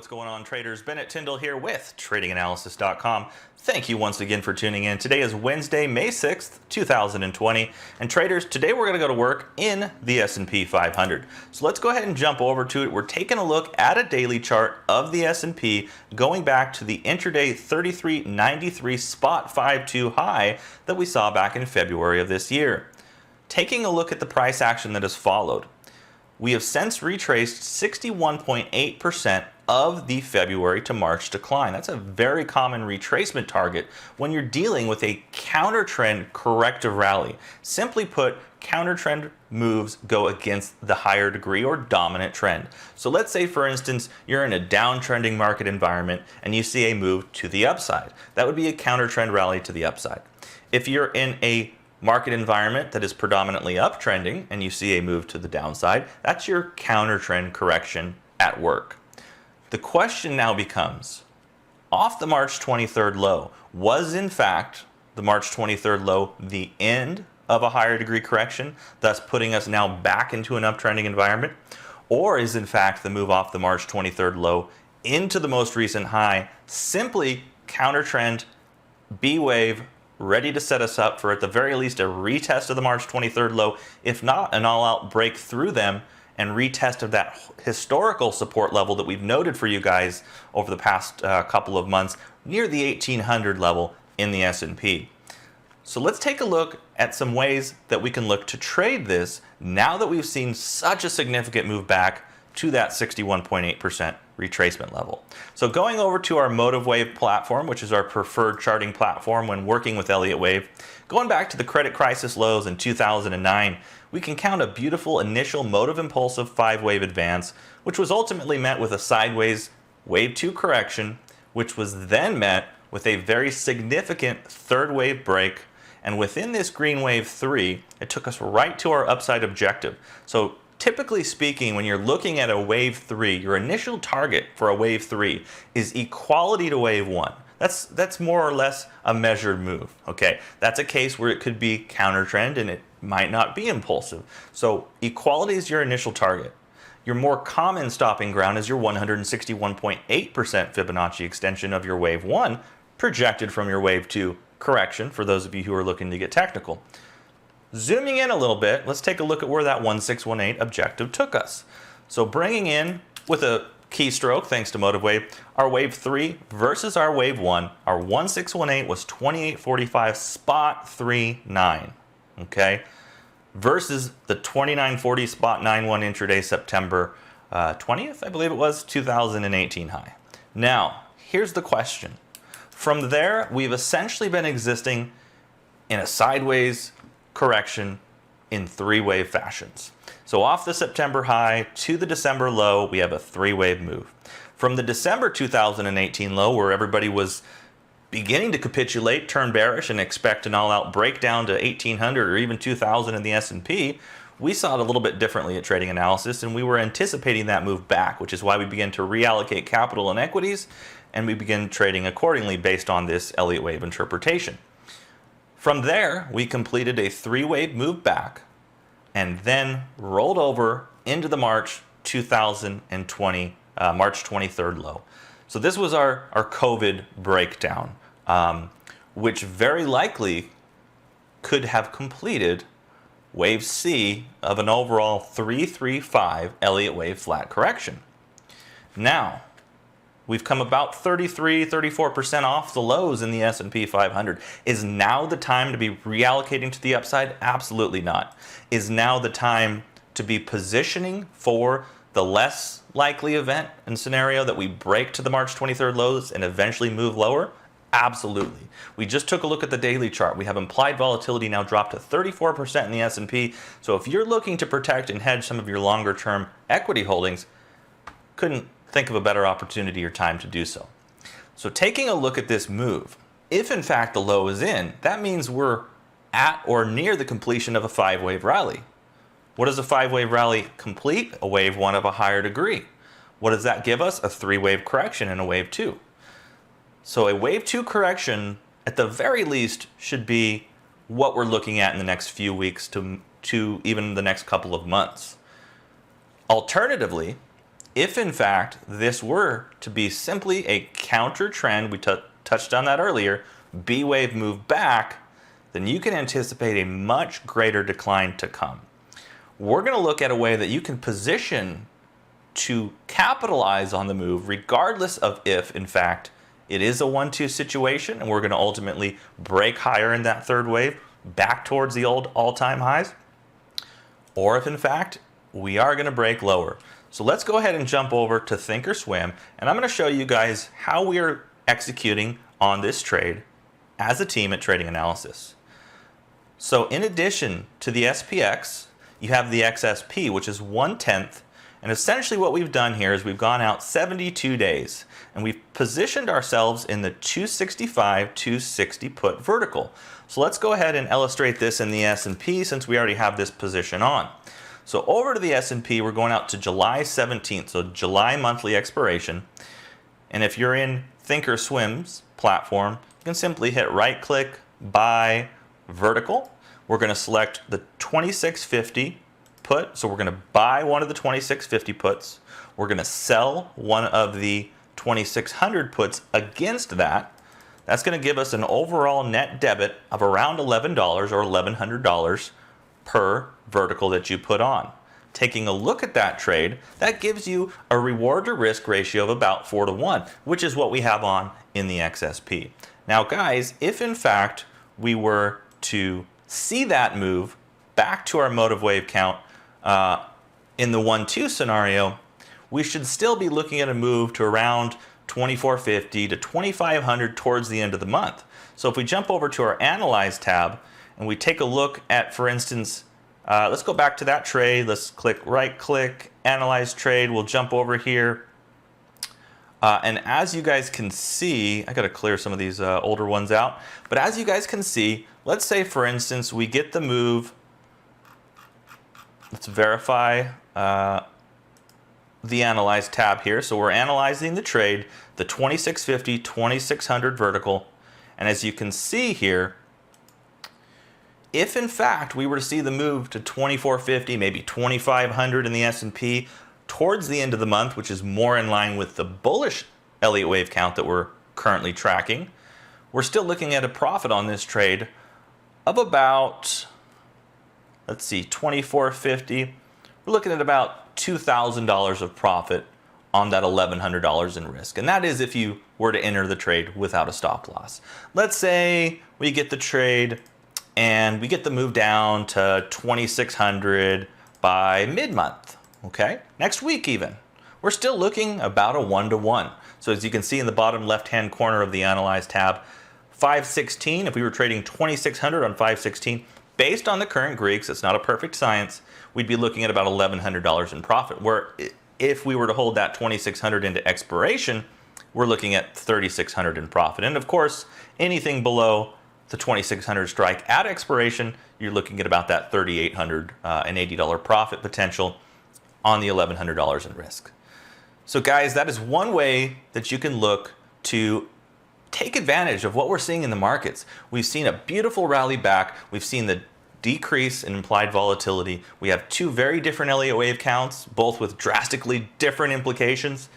what's going on, traders? Bennett Tyndall here with tradinganalysis.com. Thank you once again for tuning in. Today is Wednesday, May 6th, 2020. And traders, today we're going to go to work in the S&P 500. So let's go ahead and jump over to it. We're taking a look at a daily chart of the S&P going back to the intraday 33.93 spot 5-2 high that we saw back in February of this year. Taking a look at the price action that has followed. We have since retraced 61.8% of the February to March decline. That's a very common retracement target when you're dealing with a counter trend corrective rally. Simply put, counter trend moves go against the higher degree or dominant trend. So let's say, for instance, you're in a downtrending market environment and you see a move to the upside. That would be a counter trend rally to the upside. If you're in a market environment that is predominantly uptrending and you see a move to the downside, that's your counter trend correction at work. The question now becomes, off the March 23rd low, was in fact the March 23rd low the end of a higher degree correction, thus putting us now back into an uptrending environment? Or is in fact the move off the March 23rd low into the most recent high simply counter trend, B wave, ready to set us up for at the very least a retest of the March 23rd low, if not an all-out break through them and retest of that historical support level that we've noted for you guys over the past couple of months near the 1800 level in the S&P. So let's take a look at some ways that we can look to trade this now that we've seen such a significant move back to that 61.8% retracement level. So going over to our Motive Wave platform, which is our preferred charting platform when working with Elliot Wave, going back to the credit crisis lows in 2009, we can count a beautiful initial motive impulsive 5-wave advance, which was ultimately met with a sideways wave 2 correction, which was then met with a very significant third wave break. And within this green wave 3, it took us right to our upside objective. So typically speaking, when you're looking at a wave 3, your initial target for a wave 3 is equality to wave 1. That's more or less a measured move, okay? That's a case where it could be counter trend and it might not be impulsive. So equality is your initial target. Your more common stopping ground is your 161.8% Fibonacci extension of your wave 1 projected from your wave 2 correction for those of you who are looking to get technical. Zooming in a little bit, let's take a look at where that 1618 objective took us. So bringing in with a keystroke, thanks to Motive Wave, our wave 3 versus our wave 1, our 1618 was 2845 spot 39, okay? Versus the 2940 spot 91 intraday September 20th, I believe it was, 2018 high. Now, here's the question. From there, we've essentially been existing in a sideways correction in 3-wave fashions. So off the September high to the December low, we have a 3-wave move. From the December 2018 low, where everybody was beginning to capitulate, turn bearish, and expect an all-out breakdown to 1800 or even 2000 in the S&P, we saw it a little bit differently at Trading Analysis, and we were anticipating that move back, which is why we began to reallocate capital and equities, and we began trading accordingly based on this Elliott Wave interpretation. From there, we completed a 3-wave move back and then rolled over into the March 2020, March 23rd low. So this was our COVID breakdown, which very likely could have completed wave C of an overall 335 Elliott Wave flat correction. Now, we've come about 34% off the lows in the S&P 500. Is now the time to be reallocating to the upside? Absolutely not. Is now the time to be positioning for the less likely event and scenario that we break to the March 23rd lows and eventually move lower? Absolutely. We just took a look at the daily chart. We have implied volatility now dropped to 34% in the S&P. So if you're looking to protect and hedge some of your longer term equity holdings, couldn't think of a better opportunity or time to do so. So taking a look at this move, if in fact the low is in, that means we're at or near the completion of a 5-wave rally. What does a 5-wave rally complete? A wave 1 of a higher degree. What does that give us? A 3-wave correction in a wave 2. So a wave 2 correction, at the very least, should be what we're looking at in the next few weeks to even the next couple of months. Alternatively, If in fact this were to be simply a counter trend, we touched on that earlier, B wave move back, then you can anticipate a much greater decline to come. We're going to look at a way that you can position to capitalize on the move regardless of if in fact it is a 1-2 situation and we're going to ultimately break higher in that third wave back towards the old all-time highs, or if in fact we are going to break lower. So let's go ahead and jump over to Thinkorswim, and I'm going to show you guys how we are executing on this trade as a team at Trading Analysis. So in addition to the SPX, you have the XSP, which is 1/10, and essentially what we've done here is we've gone out 72 days, and we've positioned ourselves in the 265, 260 put vertical. So let's go ahead and illustrate this in the S&P since we already have this position on. So over to the S&P, we're going out to July 17th, so July monthly expiration. And if you're in Thinkorswim's platform, you can simply hit right click, buy vertical. We're going to select the 2650 put, so we're going to buy one of the 2650 puts. We're going to sell one of the 2600 puts against that. That's going to give us an overall net debit of around $11 or $1,100 per vertical that you put on. Taking a look at that trade, that gives you a reward to risk ratio of about 4-to-1, which is what we have on in the XSP. Now guys, if in fact we were to see that move back to our motive wave count in the 1-2 scenario, we should still be looking at a move to around 2450 to 2500 towards the end of the month. So if we jump over to our Analyze tab and we take a look at, for instance, let's go back to that trade. Let's click right click, Analyze trade. We'll jump over here. And as you guys can see, I got to clear some of these older ones out. But as you guys can see, let's say, for instance, we get the move. Let's verify the Analyze tab here. So we're analyzing the trade, the 2650, 2600 vertical. And as you can see here, if in fact we were to see the move to 2450, maybe 2500 in the S&P towards the end of the month, which is more in line with the bullish Elliott wave count that we're currently tracking, we're still looking at a profit on this trade of about, let's see, 2450. We're looking at about $2,000 of profit on that $1,100 in risk. And that is if you were to enter the trade without a stop loss. Let's say we get the trade and we get the move down to 2600 by mid-month, okay? Next week even. We're still looking about a 1-to-1. So as you can see in the bottom left-hand corner of the Analyze tab, 516, if we were trading 2600 on 516, based on the current Greeks, it's not a perfect science, we'd be looking at about $1,100 in profit, where if we were to hold that 2600 into expiration, we're looking at 3,600 in profit. And of course, anything below the 2600 strike at expiration, you're looking at about that $3,880 profit potential on the $1,100 in risk. So guys, that is one way that you can look to take advantage of what we're seeing in the markets. We've seen a beautiful rally back. We've seen the decrease in implied volatility. We have two very different Elliott wave counts, both with drastically different implications.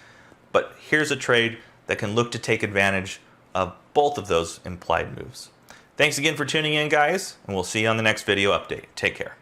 But here's a trade that can look to take advantage of both of those implied moves. Thanks again for tuning in, guys, and we'll see you on the next video update. Take care.